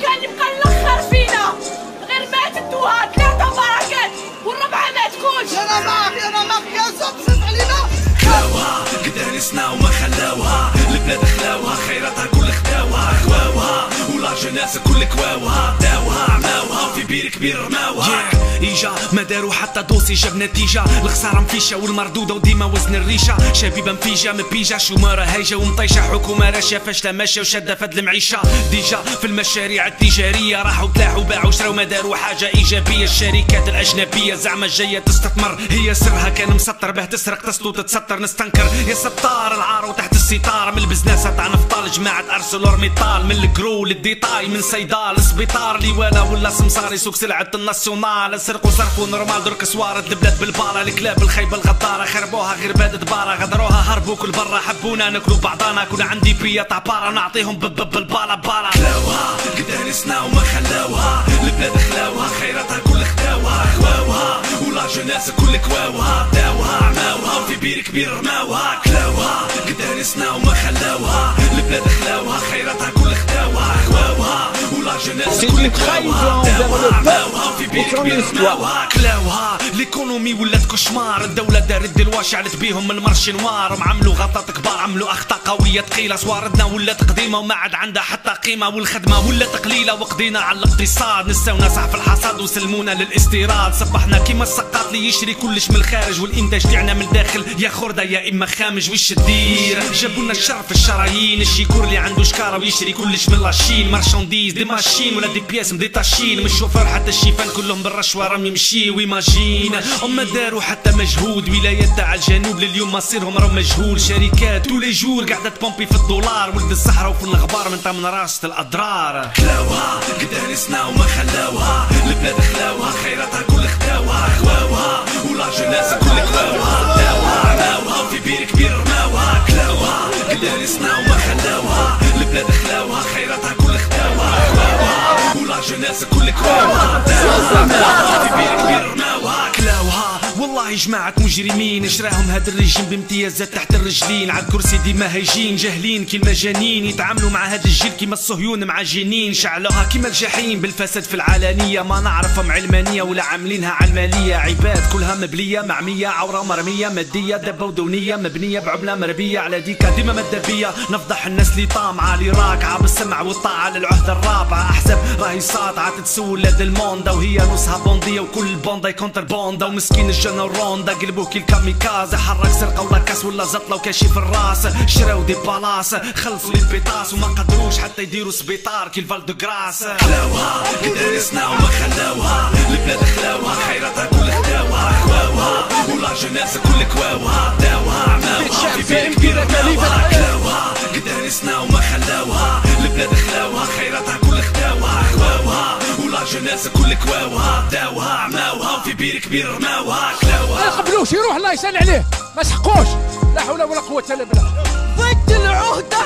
كان يبقى الاخر فينا غير ماتت وها 3 بركات والربعه ما تكونش. انا معك يا صبصت علينا. خلاوها قد هرسنا وما خلاوها، البلاد خلاوها خيراتها كل خداوها، خواوها ولا جناس كل كواوها، داوها عماوها في بير كبير رماوها. ايجا ما داروا حتى دوسي جاب نتيجه، الخساره مفيشه والمردوده وديما وزن الريشه، شبيبه مفيجه مبيجه شوماره هايجه ومطيشه، حكومه راشيه فاشله ماشيه وشاده فد المعيشه، ديجا في المشاريع التجاريه راحوا تلاحوا باعوا شراو ما داروا حاجه ايجابيه، الشركات الاجنبيه زعما جايه تستثمر، هي سرها كان مسطر به تسرق تسلو تتستر، نستنكر يا ستار العار وتحت الستاره، من البزنس تاع نفطال جماعه ارسلور ميطال، من الكرو للديتاي من صيدال السبيطار اللي ولا سمسار يسوق سلعه الناسيونال، سرقوا صرفوا نورمال درك سوارد البلاد بالباله، الكلاب الخيبه الغداره خربوها غير بادت بارا، غدروها هربوا كل برا حبونا ناكلوا بعضانا، كنا عندي بيا تاع بارا نعطيهم بالبالا بالا. خلاوها قد هرسنا وما خلاوها، البلاد خلاوها خيراتها كل خداوها، خواوها ولا جناس كل كواوها، داوها عماوها في بير كبير رماوها. كلاوها قد هرسنا وما خلاوها، البلاد خلاوها خيراتها كل خداوها، خواوها ولا جناس كل كواوها، داوها عماوها في بير كبير رماوها. كلاوها ليكونومي ولات كوشمار، الدولة دارت دلوا شعلت بيهم من المارشي نوار، عملوا غلطات كبار عملوا اخطاء قوية ثقيلة، سواردنا ولات قديمة وما عاد عندها حتى قيمة، والخدمة ولات قليلة وقضينا على الاقتصاد، نساونا صح في الحصاد وسلمونا للاستيراد، صبحنا كيما السقاط اللي يشري كلش من الخارج، والانتاج تاعنا من الداخل يا خردة يا اما خامج، وش تدير جابولنا الشر في الشرايين، الشيكور اللي عنده شكارة ويشري كلش من لاشين، مارشانديز دي ماشين ولا دي بياس مديتاشين، من الشوفر حتى الشيفان كلهم بالرشوة راهم يمشيو ويماجين، وما داروا حتى مجهود، ولايات تاع الجنوب لليوم مصيرهم راه مجهول، شركات طول جور قاعدة تبومبي في الدولار، ولد الصحراء وفي الغبار من راسة الاضرار. خلاوها قد هرسنا وما خلاوها، البلاد خلاوها خيراتها كل خداوها، خواوها ولا جناس كل كواوها، داوها عماوها في بير كبير رماوها. كلاوها قد هرسنا وما خلاوها، البلاد خلاوها خيراتها كل خداوها، خواوها ولا جناس كل كواوها، داوها عماوها في بير كبير رماوها. كلاوها والله جماعة مجرمين، شراهم هاد الرجيم بامتيازات تحت الرجلين، على الكرسي ديما هايجين جاهلين كي المجانين، يتعاملوا مع هاد الجيل كيما الصهيون مع جنين، شعلوها كيما الجحيم بالفساد في العلانية، ما نعرفهم علمانية ولا عاملينها علمانية، عباد كلها مبلية معمية عورة مرمية مادية دبة ودونية مبنية بعملة مربية على ديكا ديما مدبية، نفضح الناس اللي طامعة اللي راكعة بالسمع والطاعة للعهدة الرابعة، احزاب راهي ساطعة تتسول لدى الموندا، وهي نصها بوندية وكل بوندا كونتر بوندا، ومسكين الجنة روندا قلبوه كي الكاميكاز، حرك سرقة ولا كاس ولا زطلة وكاشف الراس، شراو دي بالاس خلصوا للبيطاس وما قدروش حتى يديروا سبيطار كي الفال دو غراس. خلاوها قد هرسنا وما خلاوها، البلاد خلاوها خيراتها كل خداوها، خواوها ولا جناس كل كواوها، داوها عماوها في بير كبير رماوها. كلاوها قد هرسنا وما خلاوها، البلاد خلاوها خيراتها كل خداوها، خواوها ولا جناس كل كواوها، داوها عماوها في بير كبير رماوها. ما يقبلوش يروح الله يسال عليه ما سحقوش، لا حول ولا قوة الا بالله. ضد العهدة